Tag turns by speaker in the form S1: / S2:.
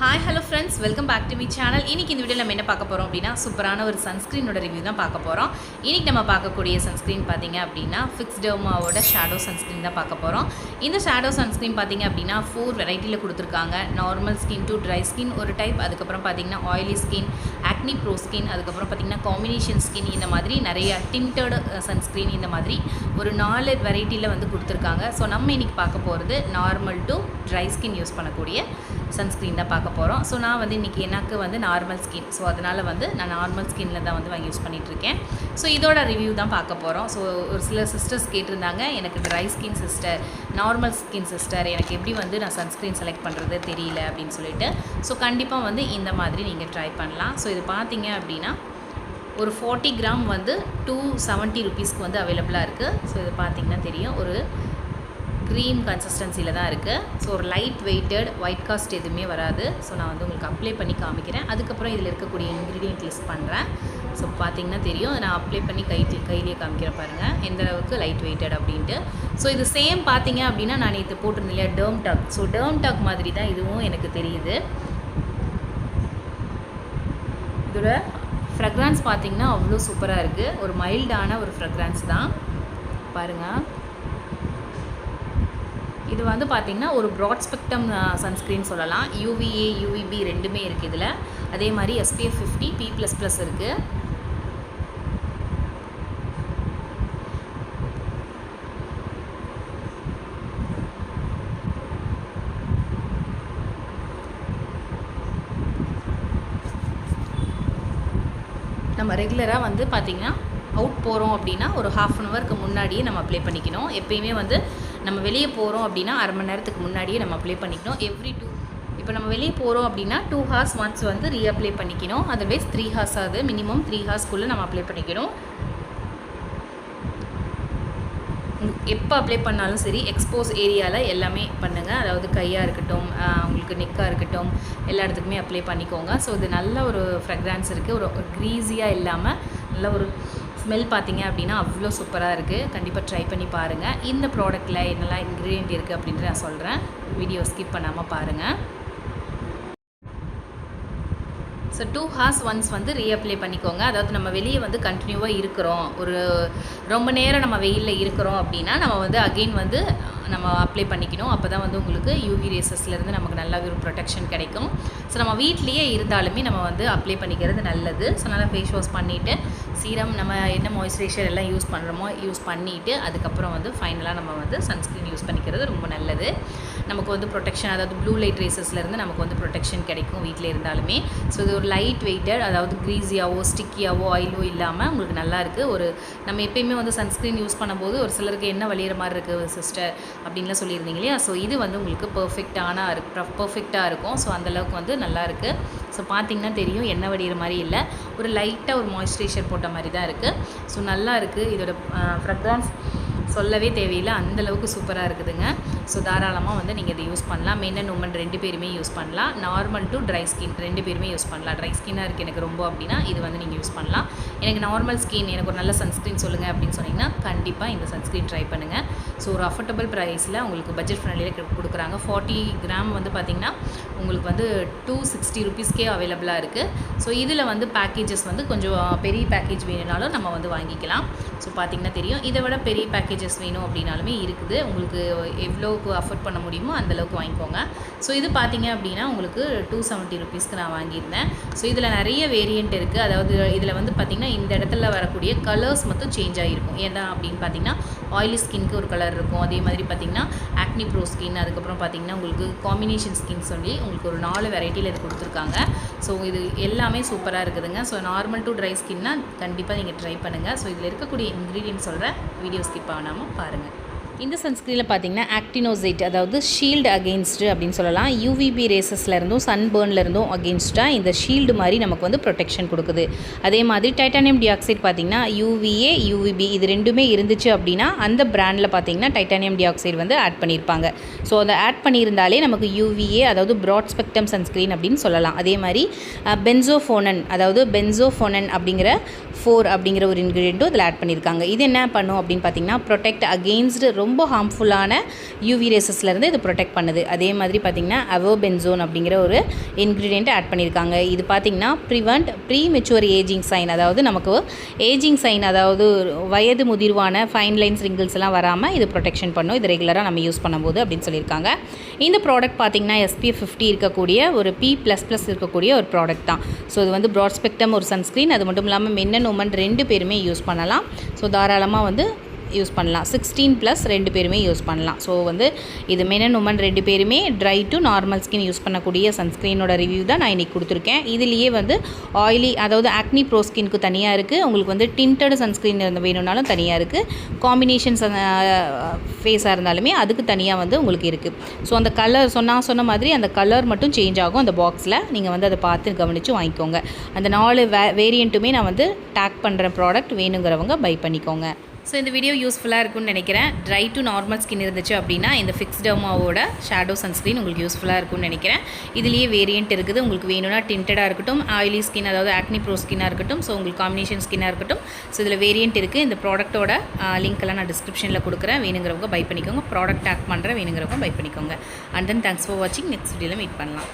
S1: Hi hello friends, welcome back to me channel. இன்றைக்கி இந்த வீடியோவில் நம்ம என்ன பார்க்க போகிறோம் அப்படின்னா, சூப்பரான ஒரு சன்ஸ்க்ரீனோட ரிவ்யூ தான் பார்க்க போகிறோம். இன்றைக்கி நம்ம பார்க்கக்கூடிய சன்ஸ்க்ரீன் பார்த்திங்க அப்படின்னா ஃபிக்ஸ்டர்மாவோட ஷேடோ சன்ஸ்க்ரீன் தான் பார்க்க போகிறோம். இந்த ஷேடோ சன்ஸ்க்ரீன் பார்த்திங்க அப்படின்னா 4 வெரைட்டியில் கொடுத்துருக்காங்க. Normal skin to dry skin ஒரு டைப், அதுக்கப்புறம் பார்த்திங்கன்னா ஆயிலி ஸ்கின், ஆக்னி ப்ரோ ஸ்கின், அதுக்கப்புறம் பார்த்திங்கன்னா காம்பினேஷன் ஸ்கின், இந்த மாதிரி நிறைய டிண்டட் சன்ஸ்க்ரீன் இந்த மாதிரி ஒரு 4 வெரைட்டியில் வந்து கொடுத்துருக்காங்க. ஸோ நம்ம இன்றைக்கி பார்க்க போகிறது normal to dry skin use பண்ணக்கூடிய சன்ஸ்க்ரீன் தான் பார்க்க போகிறோம். ஸோ நான் வந்து இன்றைக்கி எனக்கு வந்து நார்மல் ஸ்கின், ஸோ அதனால் வந்து நான் நார்மல் ஸ்கின்னில் தான் வந்து வாங்கி யூஸ் பண்ணிகிட்ருக்கேன். ஸோ இதோட ரிவ்யூ தான் பார்க்க போகிறோம். ஸோ ஒரு சில சிஸ்டர்ஸ் கேட்டிருந்தாங்க, எனக்கு dry skin sister, normal skin sister, எனக்கு எப்படி வந்து நான் சன்ஸ்க்ரீன் செலக்ட் பண்ணுறது தெரியல அப்படின்னு சொல்லிட்டு. ஸோ கண்டிப்பாக வந்து இந்த மாதிரி நீங்கள் ட்ரை பண்ணலாம். ஸோ இது பார்த்தீங்க அப்படின்னா ஒரு 40 கிராம் வந்து 270 ருபீஸ்க்கு வந்து அவைலபிளாக இருக்குது. ஸோ இது பார்த்திங்கன்னா தெரியும், ஒரு க்ரீம் கன்சிஸ்டன்சியில் தான் இருக்குது. ஸோ ஒரு லைட் வெயிட்டட், ஒயிட் காஸ்ட் எதுவுமே வராது. ஸோ நான் வந்து உங்களுக்கு அப்ளை பண்ணி காமிக்கிறேன். அதுக்கப்புறம் இதில் இருக்கக்கூடிய இன்க்ரீடியன்ட் லிஸ்ட் பண்ணுறேன். ஸோ பார்த்திங்கன்னா தெரியும், நான் அப்ளை பண்ணி கையிலேயே காமிக்கிறேன் பாருங்கள் எந்த அளவுக்கு லைட் வெயிட்டட் அப்படின்ட்டு. ஸோ இது சேம் பார்த்திங்க அப்படின்னா நான் இது போட்டிருந்தேன் இல்லையா, டர்ம் டாக். ஸோ டர்ம் டாக் மாதிரி தான் இதுவும் எனக்கு தெரியுது. இதோட ஃப்ரெக்ரன்ஸ் பார்த்திங்கன்னா அவ்வளோ சூப்பராக இருக்குது. ஒரு மைல்டான ஒரு ஃப்ரெக்ரன்ஸ் தான் பாருங்கள். இது வந்து பார்த்திங்கன்னா ஒரு ப்ராட் ஸ்பெக்ட்ரம் சன்ஸ்க்ரீன் சொல்லலாம். UVA UVB ரெண்டுமே இருக்குது இதில். அதே மாதிரி SPF 50 P++ இருக்குது. நம்ம ரெகுலராக வந்து பார்த்திங்கன்னா அவுட் போகிறோம் அப்படின்னா ஒரு ½ அன் ஹவருக்கு முன்னாடியே நம்ம அப்ளை பண்ணிக்கணும். எப்பயுமே வந்து நம்ம வெளியே போகிறோம் அப்படின்னா அரை மணி நேரத்துக்கு முன்னாடியே நம்ம அப்ளை பண்ணிக்கணும். இப்போ நம்ம வெளியே போகிறோம் அப்படின்னா 2 ஹார்ஸ் ஒன்ஸ் வந்து ரீஅப்ளை பண்ணிக்கணும். அதர்வைஸ் 3 ஹார்ஸ் ஆகுது, மினிமம் 3 ஹார்ஸ்க்குள்ளே நம்ம அப்ளை பண்ணிக்கணும். எப்போ அப்ளை பண்ணாலும் சரி, எக்ஸ்போஸ் ஏரியாவில் எல்லாமே பண்ணுங்கள். அதாவது கையாக இருக்கட்டும், உங்களுக்கு நெக்காக இருக்கட்டும், எல்லா இடத்துக்குமே அப்ளை பண்ணிக்கோங்க. ஸோ இது நல்ல ஒரு ஃப்ரெக்ரன்ஸ் இருக்குது. ஒரு க்ரீஸியாக இல்லாமல் நல்ல ஒரு ஸ்மெல் பார்த்திங்க அப்படின்னா அவ்வளோ சூப்பராக இருக்குது. கண்டிப்பாக ட்ரை பண்ணி பாருங்கள். இந்த ப்ராடக்ட்டில் என்னெல்லாம் இன்க்ரீடியன்ட் இருக்குது அப்படின்ட்டு நான் சொல்கிறேன். வீடியோ ஸ்கிப் பண்ணாமல் பாருங்கள். ஸோ 2 ஹார்ஸ் ஒன்ஸ் வந்து ரீஅப்ளை பண்ணிக்கோங்க. அதாவது நம்ம வெளியே வந்து கண்டினியூவாக இருக்கிறோம், ஒரு ரொம்ப நேரம் நம்ம வெயிலில் இருக்கிறோம் அப்படின்னா நம்ம வந்து அகெயின் வந்து நம்ம அப்ளை பண்ணிக்கணும். அப்போ தான் வந்து உங்களுக்கு UV ரேசஸ்லேருந்து நமக்கு நல்லாவே ஒரு ப்ரொடெக்ஷன் கிடைக்கும். ஸோ நம்ம வீட்லேயே இருந்தாலுமே நம்ம வந்து அப்ளை பண்ணிக்கிறது நல்லது. ஸோ நல்லா ஃபேஸ் வாஷ் பண்ணிவிட்டு சீரம் நம்ம என்ன மாய்ஸ்சரைசர் எல்லாம் யூஸ் பண்ணுறோமோ யூஸ் பண்ணிவிட்டு அதுக்கப்புறம் வந்து ஃபைனலாக நம்ம வந்து சன்ஸ்க்ரீன் யூஸ் பண்ணிக்கிறது ரொம்ப நல்லது. நமக்கு வந்து ப்ரொடெக்ஷன், அதாவது ப்ளூ லைட் ரேசஸ்லேருந்து நமக்கு வந்து ப்ரொடெக்ஷன் கிடைக்கும் வீட்டில் இருந்தாலுமே. ஸோ இது ஒரு லைட் வெயிட்டட், அதாவது க்ரீஸியாவோ ஸ்டிக்கியாவோ ஆயிலோ இல்லாமல் உங்களுக்கு நல்லாயிருக்கு. ஒரு நம்ம எப்பயுமே வந்து சன்ஸ்க்ரீன் யூஸ் பண்ணும்போது ஒரு சிலருக்கு என்ன வலிகிற மாதிரி இருக்குது சிஸ்டர் அப்படின்லாம் சொல்லியிருந்தீங்க இல்லையா. ஸோ இது வந்து உங்களுக்கு பர்ஃபெக்டாக இருக்கும். ஸோ அந்தளவுக்கு வந்து நல்லாயிருக்கு. ஸோ பார்த்திங்கன்னா தெரியும், எண்ணெய் வடிகிற மாதிரி இல்லை, ஒரு லைட்டாக ஒரு மாய்ஸ்சரைசர் போட்ட மாதிரி தான் இருக்குது. ஸோ நல்லா இருக்குது. இதோட ஃப்ரெக்ரன்ஸ் சொல்லவே தேவையில்லை, அந்தளவுக்கு சூப்பராக இருக்குதுங்க. ஸோ தாராளமாக வந்து நீங்கள் இதை யூஸ் பண்ணலாம். மென் அண்ட் உமன் 2 பேருமே யூஸ் பண்ணலாம். நார்மல் டு ட்ரை ஸ்கின் 2 பேருமே யூஸ் பண்ணலாம். ட்ரை ஸ்கின்னாக இருக்குது எனக்கு ரொம்ப அப்படின்னா இது வந்து நீங்கள் யூஸ் பண்ணலாம். எனக்கு நார்மல் ஸ்கின், எனக்கு ஒரு நல்ல சன்ஸ்க்ரீன் சொல்லுங்கள் அப்படின்னு சொன்னிங்கன்னா கண்டிப்பாக இந்த சன்ஸ்க்ரீன் ட்ரை பண்ணுங்கள். ஸோ ஒரு அஃபோர்டபுள் ப்ரைஸில் உங்களுக்கு பட்ஜெட் ஃப்ரெண்ட்லியில் கொடுக்குறாங்க. 40 கிராம் வந்து பார்த்திங்கன்னா உங்களுக்கு வந்து 260 ருபீஸ்க்கே அவைலபிளாக இருக்குது. ஸோ இதில் வந்து பேக்கேஜஸ் வந்து கொஞ்சம் பெரிய பேக்கேஜ் வேணுனாலும் நம்ம வந்து வாங்கிக்கலாம். ஸோ பார்த்திங்கன்னா தெரியும், இதை விட பெரிய பேக்கேஜஸ் வேணும் அப்படின்னாலுமே இருக்குது. உங்களுக்கு எவ்வளோக்கு அஃபோர்ட் பண்ண முடியுமோ அந்தளவுக்கு வாங்கிக்கோங்க. ஸோ இது பார்த்திங்க அப்படின்னா உங்களுக்கு 270 ருபீஸ்க்கு நான் வாங்கியிருந்தேன். ஸோ இதில் நிறைய வேரியண்ட் இருக்குது. அதாவது இதில் வந்து பார்த்திங்கன்னா இந்த இடத்துல வரக்கூடிய கலர்ஸ் மட்டும் சேஞ்ச் ஆகிருக்கும். ஏன்னா அப்படின்னு பார்த்திங்கன்னா ஆயிலி ஸ்கின்க்கு ஒரு கலர் இருக்கும். அதே மாதிரி பார்த்திங்கன்னா ஆக்னி ப்ரோ ஸ்கின், அதுக்கப்புறம் பார்த்திங்கன்னா உங்களுக்கு காம்பினேஷன் ஸ்கின் சொல்லி உங்களுக்கு ஒரு 4 வெரைட்டியில் இது கொடுத்துருக்காங்க. ஸோ இது எல்லாமே சூப்பராக இருக்குதுங்க. ஸோ நார்மல் டு ட்ரை ஸ்கின்னா கண்டிப்பாக நீங்கள் ட்ரை பண்ணுங்கள். ஸோ இதில் இருக்கக்கூடிய இன்க்ரீடியன்ட் சொல்கிறேன், வீடியோ ஸ்கிப் பண்ணாமல் பாருங்கள். இந்த சன்ஸ்க்ரீனில் பார்த்திங்கன்னா ஆக்டினோசைட், அதாவது ஷீல்டு அகெயின்ஸ்டு அப்படின்னு சொல்லலாம். UVB ரேசஸ்லேருந்தும் சன்பர்ன்லேருந்தும் அகெயின்ஸ்டாக இந்த ஷீல்டு மாதிரி நமக்கு வந்து ப்ரொடெக்ஷன் கொடுக்குது. அதே மாதிரி டைட்டானியம் டை ஆக்சைடு பார்த்திங்கன்னா UVA UVB இது ரெண்டுமே இருந்துச்சு அப்படின்னா அந்த பிராண்டில் பார்த்திங்கன்னா டைட்டானியம் டை ஆக்சைடு வந்து ஆட் பண்ணியிருப்பாங்க. ஸோ அதை ஆட் பண்ணியிருந்தாலே நமக்கு UVA, அதாவது ப்ராட் ஸ்பெக்ட்ரம் சன்ஸ்க்ரீன் அப்படின்னு சொல்லலாம். அதே மாதிரி பென்சோஃபோனன், அதாவது பென்சோஃபோனன் அப்படிங்கிற 4 அப்படிங்கிற ஒரு இன்க்ரீடியண்ட்டும் இதில் ஆட் பண்ணியிருக்காங்க. இது என்ன பண்ணும் அப்படின்னு பார்த்திங்கன்னா ப்ரொடெக்ட் அகெயின்ஸ்டு ரொம்ப ரொம்ப ஹார்ம்ஃபுல்லான யூவி ரேசஸ்லேருந்து இது ப்ரொடெக்ட் பண்ணுது. அதே மாதிரி பார்த்திங்கன்னா அவோபென்சோன் அப்படிங்கிற ஒரு இன்க்ரீடியண்ட் ஆட் பண்ணியிருக்காங்க. இது பார்த்திங்கன்னா ப்ரிவெண்ட் ப்ரீமெச்சூர் ஏஜிங் சைன், அதாவது நமக்கு ஏஜிங் சைன், அதாவது வயது முதிர்வான ஃபைன் லைன்ஸ் ரிங்கிள்ஸ் எல்லாம் வராமல் இது ப்ரொடெக்ஷன் பண்ணும் இது ரெகுலராக நம்ம யூஸ் பண்ணும்போது அப்படின்னு சொல்லியிருக்காங்க. இந்த ப்ராடக்ட் பார்த்திங்கன்னா SPF 50 இருக்கக்கூடிய ஒரு P++ இருக்கக்கூடிய ஒரு ப்ராடக்ட் தான். ஸோ இது வந்து ப்ராட் ஸ்பெக்ட்ரம் ஒரு சன்ஸ்க்ரீன். அது மட்டும் இல்லாமல் மென் அண்ட் உமன் 2 பேருமே யூஸ் பண்ணலாம். ஸோ தாராளமாக வந்து யூஸ் பண்ணலாம். 16+ 2 பேருமே யூஸ் பண்ணலாம். ஸோ வந்து இது மென் அண்ட் உமன் 2 பேருமே try to normal skin use பண்ணக்கூடிய சன்ஸ்க்ரீனோட ரிவ்யூ தான் நான் இன்றைக்கி கொடுத்துருக்கேன். இதுலேயே வந்து ஆயிலி, அதாவது ஆக்னி ப்ரோ ஸ்கின்க்கு தனியாக இருக்குது, உங்களுக்கு வந்து டிண்டட் சன்ஸ்க்ரீன் வேணும்னாலும் தனியாக இருக்குது, காம்பினேஷன்ஸ் ஃபேஸாக இருந்தாலுமே அதுக்கு தனியாக வந்து உங்களுக்கு இருக்குது. ஸோ அந்த கலர் சொன்ன மாதிரி அந்த கலர் மட்டும் சேஞ்ச் ஆகும் அந்த பாக்ஸில். நீங்கள் வந்து அதை பார்த்து கவனித்து வாங்கிக்கோங்க. அந்த 4 வேரியண்ட்டுமே நான் வந்து டேக் பண்ணுற ப்ராடக்ட் வேணுங்கிறவங்க பை பண்ணிக்கோங்க. ஸோ இந்த வீடியோ யூஸ்ஃபுல்லாக இருக்கும்னு நினைக்கிறேன். ட்ரை டு நார்மல் ஸ்கின் இருந்துச்சு அப்படின்னா இந்த ஃபிக்ஸ் டெர்மாவோட ஷேடோ சன்ஸ்க்ரீன் உங்களுக்கு யூஸ்ஃபுல்லாக இருக்கும்னு நினைக்கிறேன். இதுலேயே வேரியண்ட் இருக்குது. உங்களுக்கு வேணும்னா டிண்டடாக இருக்கட்டும், ஆயிலி ஸ்கின் அதாவது ஆக்னி ப்ரோ ஸ்கின்னாக இருக்கட்டும், ஸோ உங்களுக்கு காம்பினேஷன் ஸ்கின்னாக இருக்கட்டும். ஸோ இதில் வேரியண்ட் இருக்குது. இந்த ப்ராடக்ட்டோட லிங்க்கெல்லாம் நான் டிஸ்கிரிப்ஷனில் கொடுக்குறேன். வேணுங்கிறவங்க பை பண்ணிக்கோங்க. ப்ராடக்ட் டேக் பண்ணுறேன், வேணுங்கிறவங்க பை பண்ணிக்கோங்க. அண்ட் தென் தேங்க்ஸ் ஃபார் வாட்சிங். நெக்ஸ்ட் வீடியோவில் மீட் பண்ணலாம்.